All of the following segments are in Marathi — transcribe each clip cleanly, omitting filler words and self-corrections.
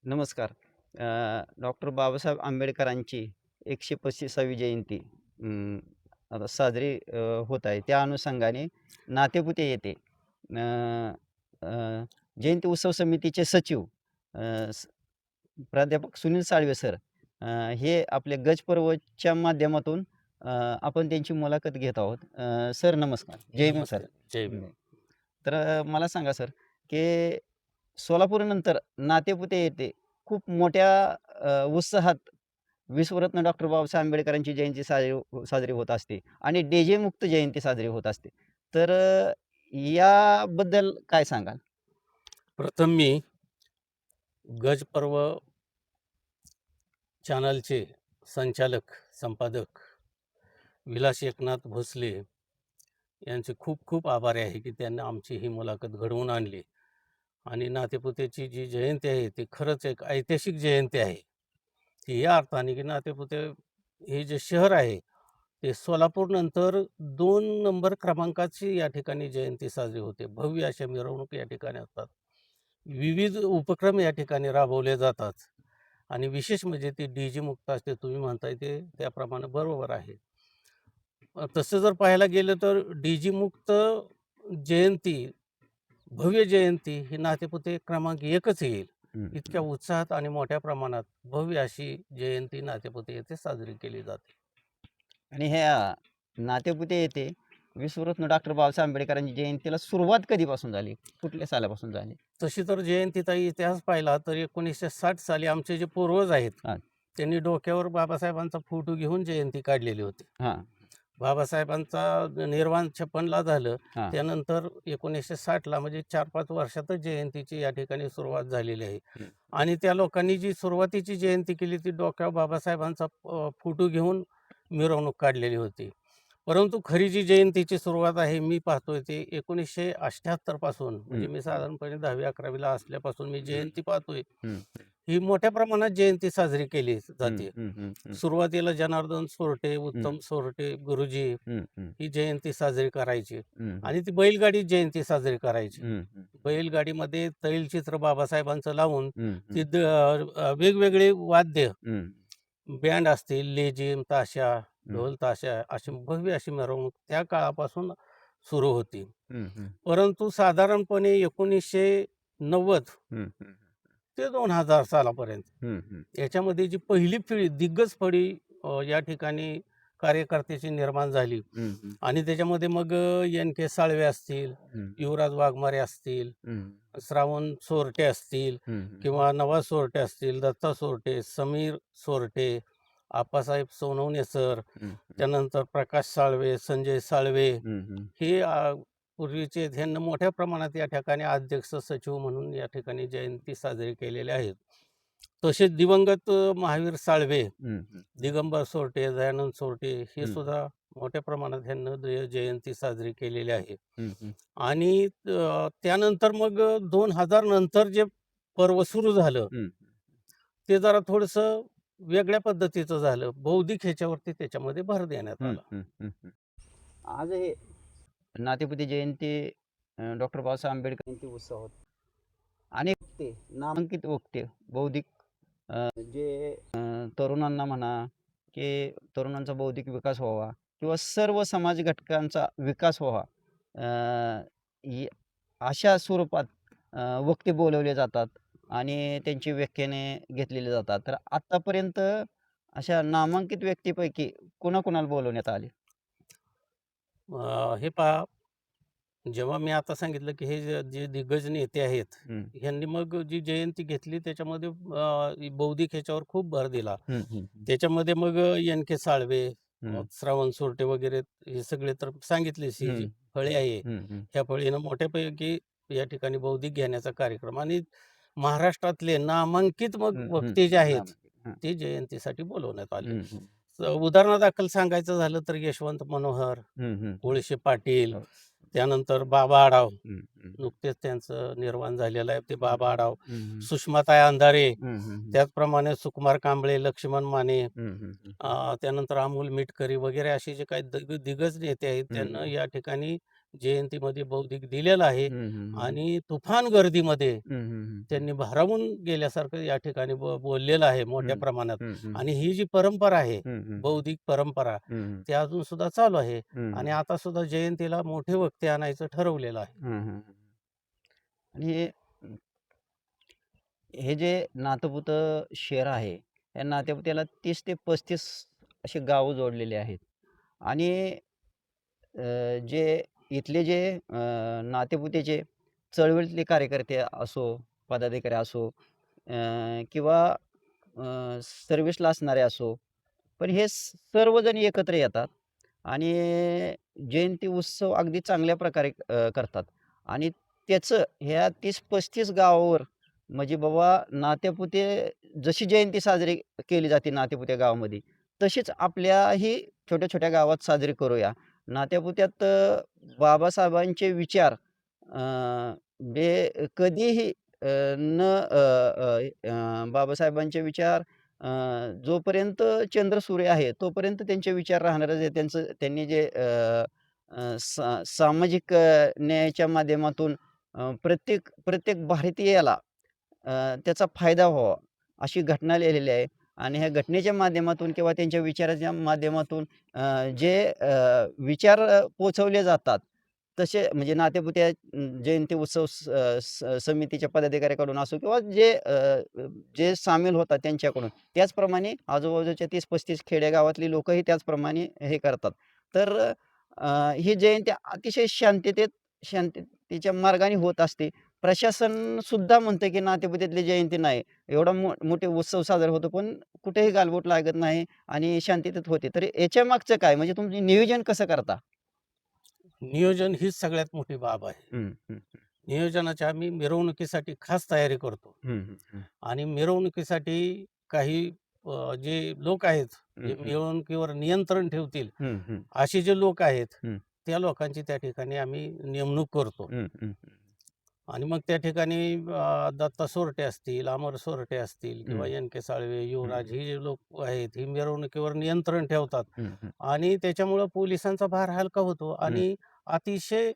नमस्कार. डॉक्टर बाबासाहेब आंबेडकरांची 135वी जयंती आता साजरी होत आहे. त्या अनुषंगाने नातेपुते येथे अ, अ, जयंती उत्सव समितीचे सचिव अ, स प्राध्यापक सुनील साळवे सर अ, हे आपले गजपर्वच्या माध्यमातून आपण त्यांची मुलाखत घेत आहोत. सर नमस्कार. जय भीम सर. नमस्ते. जय भीम. हं. तर मला सांगा सर, की सोलापूरनंतर नातेपुते येथे खूप मोठ्या उत्साहात विश्वरत्न डॉक्टर बाबासाहेब आंबेडकरांची जयंती साजरी होत असते आणि डी मुक्त जयंती साजरी होत असते. तर याबद्दल काय सांगाल? प्रथम मी गज पर्व चॅनलचे संचालक, संपादक विलास एकनाथ भोसले यांचे खूप खूप आभारी आहे, की त्यांनी आमची ही मुलाखत घडवून आणली आणि नातेपुतेची जी जयंती आहे, ती खरंच एक ऐतिहासिक जयंती आहे. ती या अर्थाने, की नातेपुते हे जे शहर आहे, ते सोलापूरनंतर 2 नंबर क्रमांकाची या ठिकाणी जयंती साजरी होते. भव्य अशा मिरवणूक या ठिकाणी असतात. विविध उपक्रम या ठिकाणी राबवले जातात आणि विशेष म्हणजे ती डी मुक्त असते तुम्ही म्हणताय ते त्याप्रमाणे बरोबर आहे. तसं जर पाहायला गेलं तर मुक्त जयंती, भव्य जयंती ही नातेपुते क्रमांक 1च येईल. हं, इतक्या हं. उत्साहात आणि मोठ्या प्रमाणात भव्य अशी जयंती नातेपुते येथे साजरी केली जाते. आणि ह्या नातेपुते येथे विश्वरत्न डॉक्टर बाबासाहेब आंबेडकरांची जयंतीला सुरुवात कधीपासून झाली? कुठल्या सालापासून झाली? तशी तर जयंतीचा इतिहास पाहिला तर 1960 साली आमचे जे पूर्वज आहेत, हां, त्यांनी डोक्यावर बाबासाहेबांचा फोटो घेऊन जयंती काढलेली होती. हां, बाबासाहेबांचा निर्वाण 56ला झालं. हां. त्यानंतर 1960ला म्हणजे 4-5 वर्षातच जयंतीची या ठिकाणी सुरुवात झालेली आहे. हं, आणि त्या लोकांनी जी सुरुवातीची जयंती केली ती डोक्यावर बाबासाहेबांचा फोटो घेऊन मिरवणूक काढलेली होती. परंतु खरी जी जयंतीची सुरुवात आहे मी पाहतोय ते 1978 पासून हं, म्हणजे मी साधारणपणे 10वी-11वीला असल्यापासून मी हं, जयंती पाहतोय. हं, ही मोठ्या प्रमाणात जयंती साजरी केली हं, जाते. हं, हं, हं, सुरुवातीला जनार्दन सोरटे, हं, उत्तम सोरटे गुरुजी हं, हं, ही जयंती साजरी करायची हं, हं, आणि ती बैलगाडी जयंती साजरी करायची. हं, हं, बैलगाडीमध्ये तैलचित्र बाबासाहेबांचं लावून हं, हं, ती वेगवेगळे वाद्य, हं, बँड असतील, लेझिम, ताशा, हं, ढोल ताशा अशी भव्य अशी मिरवणूक त्या काळापासून सुरू होती. हं, हं, परंतु साधारणपणे 1990 हं, हं, ते 2000 सालापर्यंत हं, हं, याच्यामध्ये जी पहिली पिढी, दिग्गज पिढी या ठिकाणी कार्यकर्त्याची निर्माण झाली हं, हं, आणि त्याच्यामध्ये मग एन.के. साळवे असतील, हं, युवराज वाघमारे असतील, हं, श्रावण सोरटे असतील हं, किंवा नवाज सोरटे असतील, दत्ता सोरटे, समीर सोरटे, आप्पासाहेब सोनवणे सर, हं, त्यानंतर प्रकाश साळवे, संजय साळवे हं, हं, हे पूर्वीचे ह्यांना मोठ्या प्रमाणात या ठिकाणी अध्यक्ष सचिव म्हणून या ठिकाणी जयंती साजरी केलेल्या आहेत. तसेच दिवंगत महावीर साळवे, हं, हं, दिगंबर सोरटे, दयानंद सोरटे हे हं, सुद्धा मोठ्या प्रमाणात ह्यांना जयंती साजरी केलेली आहे. हं, हं, आणि त्यानंतर मग 2000 नंतर जे पर्व सुरू झालं, हं, ते जरा थोडंसं वेगळ्या पद्धतीचं झालं. बौद्धिक ह्याच्यावरती त्याच्यामध्ये भर देण्यात हं, आला. हं, हं, हं. आज हे नातेपुते जयंती डॉक्टर बाबासाहेब आंबेडकर जयंती उत्सवात अनेक वक्ते, नामांकित वक्ते, बौद्धिक जे तरुणांना म्हणा, की तरुणांचा बौद्धिक विकास व्हावा किंवा सर्व समाज घटकांचा विकास व्हावा अ, ही अशा स्वरूपात वक्ते बोलवले जातात आणि त्यांची व्याख्याने घेतलेली जातात. तर आत्तापर्यंत अशा नामांकित व्यक्तीपैकी कोणाकोणाला बोलवण्यात आले? हे पहा, जेव्हा मी आता सांगितलं, की हे जे जे दिग्गज नेते आहेत, हं, ह्यांनी मग जी जयंती घेतली त्याच्यामध्ये बौद्धिक ह्याच्यावर खूप भर दिला. हं, हं, हं, त्याच्यामध्ये मग एन.के. साळवे, हं, श्रावण सोरटे वगैरे हे सगळे तर सांगितलेच. ही जी हं, फळे आहे, हं, हं, ह्या फळीनं मोठ्यापैकी या ठिकाणी बौद्धिक घेण्याचा कार्यक्रम आणि महाराष्ट्रातले नामांकित मग हं, हं, वक्ते जे आहेत, नामांकित. हं, ते जयंतीसाठी बोलवण्यात आले. हं, हं, उदाहरणादाखल सांगायचं झालं तर यशवंत मनोहर, हं, हं, हं. कोळशे पाटील, हो. त्यानंतर बाबा आढाव, हं, हं, नुकतेच त्यांचं निर्वाण झालेलं आहे ते बाबा आढाव, हं, हं, सुषमाताई अंधारे, हं, हं, हं, त्याचप्रमाणे सुकुमार कांबळे, लक्ष्मण माने, हं, हं, हं, त्यानंतर अमोल मिटकरी वगैरे असे जे काही दिग्गज नेते आहेत हं, त्यांना या ठिकाणी जयंतीमध्ये बौद्धिक दिलेलं आहे हं, हं, हं. आणि तुफान गर्दीमध्ये हं, हं, हं. त्यांनी भारावून गेल्यासारखं या ठिकाणी बोललेलं आहे मोठ्या हं, प्रमाणात. हं, हं. आणि ही जी परंपरा आहे, हं, हं. बौद्धिक परंपरा, हं, हं. ती अजून सुद्धा चालू आहे हं, आणि हं. आता सुद्धा जयंतीला मोठे वक्ते आणायचं ठरवलेलं आहे. हं, हं. आणि हे जे नातेपुतं शहर आहे, या नातेपुत्याला 30 ते 35 अशी गावं जोडलेली आहेत. आणि जे इथले जे नातेपुतेचे चळवळीतले कार्यकर्ते असो, पदाधिकारी असो, किंवा सर्व्हिसला असणारे असो, पण हे सर्वजण एकत्र येतात आणि जयंती उत्सव अगदी चांगल्या प्रकारे करतात. आणि त्याचं ह्या 30-35 गावावर म्हणजे बाबा नातेपुते जशी जयंती साजरी केली जाते नातेपुते गावामध्ये, तशीच आपल्याही छोट्या-छोट्या गावात साजरी करूया. नात्यापुत्यात बाबासाहेबांचे विचार म्हणजे कधीही न बाबासाहेबांचे विचार जोपर्यंत चंद्र सूर्य आहे, तोपर्यंत त्यांचे विचार राहणारच आहे. त्यांनी जे अ, अ, सामाजिक न्यायाच्या माध्यमातून प्रत्येक प्रत्येक भारतीयाला त्याचा फायदा व्हावा, अशी घटना लिहिलेली आहे. आणि ह्या घटनेच्या माध्यमातून किंवा त्यांच्या विचाराच्या माध्यमातून जे विचार पोहोचवले जातात, तसे म्हणजे नातेपुते जयंती उत्सव समितीच्या पदाधिकाऱ्याकडून असो किंवा जे सामील होतात त्यांच्याकडून. त्याचप्रमाणे आजूबाजूच्या 30-35 खेडेगावातली लोकंही त्याचप्रमाणे हे करतात. तर ही जयंती अतिशय शांततेच्या मार्गाने होत असते. प्रशासन सुद्धा म्हणतं, की नातेपुत्यातली जयंती नाही. एवढा मोठे उत्सव साजरा होतो, पण कुठेही गालबोट लागत नाही आणि शांततेत होते. तर याच्या मागचं काय? म्हणजे तुम्ही नियोजन कसं करता? नियोजन हीच सगळ्यात मोठी बाब आहे. हं, हं, नियोजनाची आम्ही मिरवणुकीसाठी खास तयारी करतो हं, हं, हं, आणि मिरवणुकीसाठी काही जे लोक आहेत, हं, जे हं, मिरवणुकीवर नियंत्रण ठेवतील, हं, हं, असे जे लोक आहेत, हं, त्या लोकांची त्या ठिकाणी आम्ही नेमणूक करतो. हं, हं, आणि मग त्या ठिकाणी दत्ता सोरटे असतील, अमर सोरटे असतील किंवा हं, एन-के साळवे, युवराज हं, ही जे लोक आहेत, ही मिरवणुकीवर नियंत्रण ठेवतात हं, हं, आणि त्याच्यामुळं पोलिसांचा भार हलका होतो हं, आणि अतिशय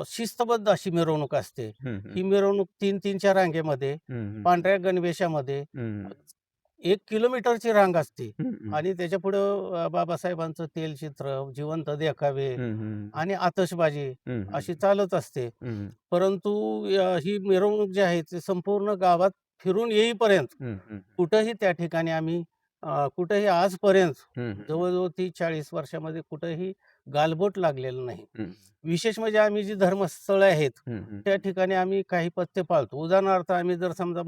शिस्तबद्ध अशी मिरवणूक असते. हं, हं, ही मिरवणूक 3-3च्या रांगेमध्ये, हं, पांढऱ्या गणवेशामध्ये हं, 1 किलोमीटरची रांग असते हं, हं, आणि त्याच्यापुढं बाबासाहेबांचं तेलचित्र, जिवंत देखावे हं, हं, आणि आतषबाजी हं, अशी चालत असते. हं, परंतु ही मिरवणूक जी आहे ती संपूर्ण गावात फिरून येईपर्यंत हं, हं, कुठंही त्या ठिकाणी आम्ही कुठंही आजपर्यंत हं, हं, जवळ-जवळ 30-40 वर्षामध्ये कुठंही गालबोट लागलेलं नाही. हं, विशेष म्हणजे आम्ही जी धर्मस्थळं आहेत, हं, हं, त्या ठिकाणी आम्ही काही पथ्य पाळतो. उदाहरणार्थ आम्ही जर समजा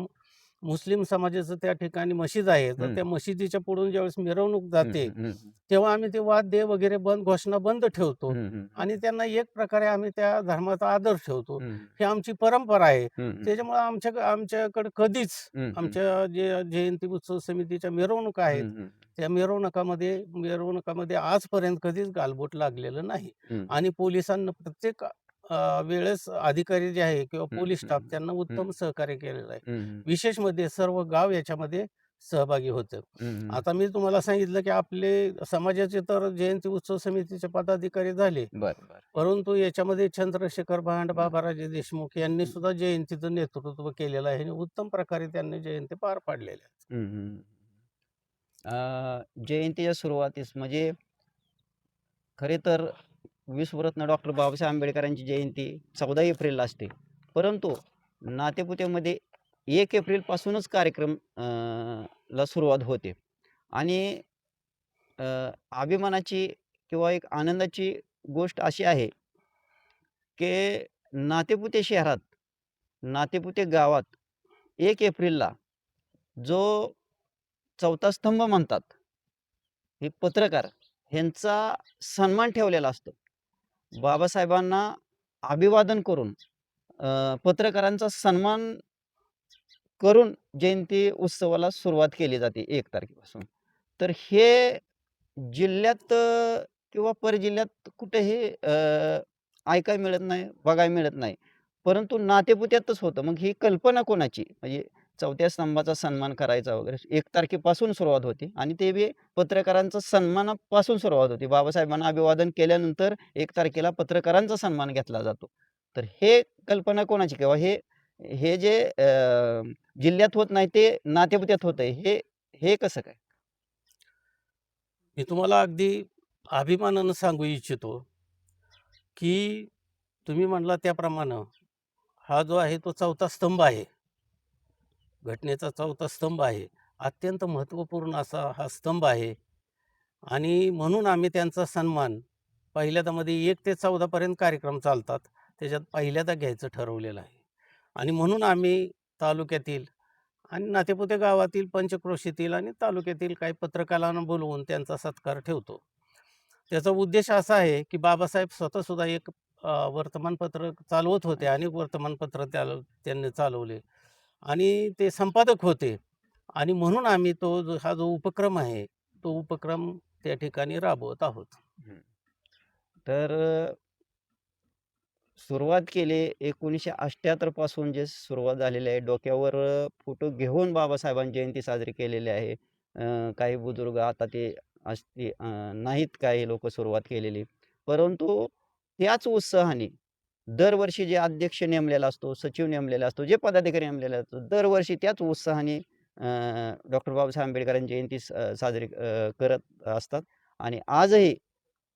मुस्लिम समाजाचं त्या ठिकाणी मशीद आहे, तर हं, त्या मशिदीच्या पुढून ज्यावेळेस मिरवणूक हं, जाते, हं, हं, तेव्हा आम्ही ते वाद्य वगैरे घोषणा बंद ठेवतो हं, हं, आणि त्यांना एक प्रकारे आम्ही त्या धर्माचा आदर ठेवतो. हं, ही आमची परंपरा आहे. हं, हं, त्याच्यामुळं आमच्याकडे कधीच हं, हं, आमच्या जे जयंती उत्सव समितीच्या मिरवणुका आहेत, हं, हं, त्या मिरवणुकामध्ये आजपर्यंत कधीच गालबोट लागलेलं नाही. हं, आणि पोलिसांना प्रत्येक वेळेस अधिकारी जे आहे किंवा हं, पोलीस स्टाफ हं, त्यांना हं, उत्तम सहकार्य केलेलं आहे. हं, विशेष म्हणजे सर्व गाव याच्यामध्ये सहभागी होतं. हं, आता मी तुम्हाला सांगितलं, की आपले समाजाचे तर जयंती उत्सव समितीचे पदाधिकारी झाले. बरं, बरं. परंतु याच्यामध्ये चंद्रशेखर भांड, बाबाराजे देशमुख यांनी सुद्धा जयंतीचं नेतृत्व केलेलं आहे आणि उत्तम प्रकारे त्यांनी जयंती पार पाडलेल्या आहेत. हं, हं. जयंतीच्या सुरुवातीस म्हणजे खरे तर विश्वरत्न डॉक्टर बाबासाहेब आंबेडकरांची जयंती 14 एप्रिलला असते. परंतु नातेपुतेमध्ये 1 एप्रिलपासूनच कार्यक्रम ला सुरुवात होते. आणि अ, अभिमानाची किंवा एक आनंदाची गोष्ट अशी आहे, की नातेपुते शहरात, नातेपुते गावात 1 एप्रिलला जो चौथा स्तंभ म्हणतात, हे पत्रकार ह्यांचा सन्मान ठेवलेला असतो. बाबासाहेबांना अभिवादन करून पत्रकारांचा सन्मान करून जयंती उत्सवाला सुरुवात केली जाते 1 तारखेपासून. तर हे जिल्ह्यात किंवा परजिल्ह्यात कुठेही ऐकायला मिळत नाही, बघायला मिळत नाही. परंतु नातेपुत्यातच होतं. मग ही कल्पना कोणाची? म्हणजे 4थ्या स्तंभाचा सन्मान करायचा वगैरे 1 तारखेपासून सुरुवात होती आणि ते बी पत्रकारांचा सन्मानापासून सुरुवात होती. बाबासाहेबांना अभिवादन केल्यानंतर 1 तारखेला पत्रकारांचा सन्मान घेतला जातो. तर हे कल्पना कोणाची किंवा हे हे जे जिल्ह्यात होत नाही ते नातेपुत्यात होतंय हे हे कसं काय? मी तुम्हाला अगदी अभिमानानं सांगू इच्छितो, की तुम्ही म्हणला त्याप्रमाणे हा जो आहे तो 4था स्तंभ आहे. घटनेचा 4था स्तंभ आहे. अत्यंत महत्त्वपूर्ण असा हा स्तंभ आहे आणि म्हणून आम्ही त्यांचा सन्मान पहिल्यांदामध्ये 1 ते 14 पर्यंत कार्यक्रम चालतात. त्याच्यात पहिल्यांदा घ्यायचं ठरवलेलं आहे आणि म्हणून आम्ही तालुक्यातील आणि नातेपुते गावातील, पंचक्रोशीतील आणि तालुक्यातील काही पत्रकारांना बोलवून त्यांचा सत्कार ठेवतो. त्याचा उद्देश असा आहे, की बाबासाहेब स्वतःसुद्धा एक वर्तमानपत्र चालवत होते. अनेक वर्तमानपत्र त्यांनी चालवले आणि ते संपादक होते आणि म्हणून आम्ही हा जो उपक्रम आहे, तो उपक्रम त्या ठिकाणी राबवत आहोत. हं. तर सुरुवात केली 1978 पासून जे सुरुवात झालेली आहे. डोक्यावर फोटो घेऊन बाबासाहेबांची जयंती साजरी केलेली आहे. काही बुजुर्ग आता ते नाहीत काही लोकं सुरुवात केलेली. परंतु त्याच उत्साहाने दरवर्षी जे अध्यक्ष नेमलेला असतो, सचिव नेमलेला असतो, जे पदाधिकारी नेमलेले असतो, दरवर्षी त्याच उत्साहाने डॉक्टर बाबासाहेब आंबेडकरांची जयंती साजरी करत असतात आणि आजही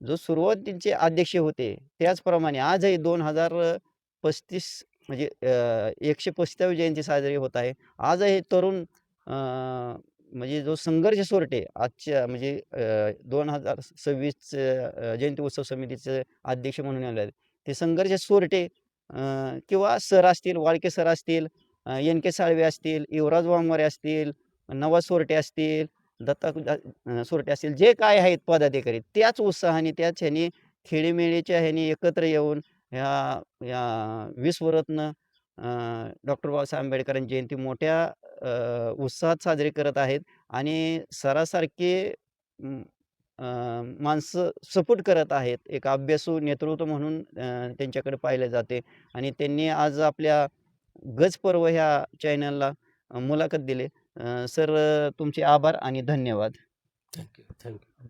जो सुरुवातीचे अध्यक्ष होते, त्याचप्रमाणे आजही 2035 म्हणजे 135वी जयंती साजरी होत आहे. आजही तरुण म्हणजे जो संघर्ष सोरटे आजच्या म्हणजे 2026 जयंती उत्सव समितीचे अध्यक्ष म्हणून आले आहेत. ते संघर्ष सोरटे किंवा सर असतील, वाळके सर असतील, एन-के साळवे असतील, युवराज वाघमारे असतील, नवाज सोरटे असतील, दत्ता सोरटे असतील, जे काय आहेत पदाधिकारी त्याच उत्साहाने त्याच ह्यानी खेळीमेळीच्या ह्यानी एकत्र येऊन ह्या या विश्वरत्न डॉक्टर बाबासाहेब आंबेडकरांची जयंती मोठ्या उत्साहात साजरी करत आहेत आणि सरासारखे अं, माणसं सपोर्ट करत आहेत. एक अभ्यासू नेतृत्व म्हणून त्यांच्याकडे पाहिले जाते आणि त्यांनी आज आपल्या गज पर्व ह्या चॅनलला मुलाखत दिली. सर तुमचे आभार आणि धन्यवाद. Thank you.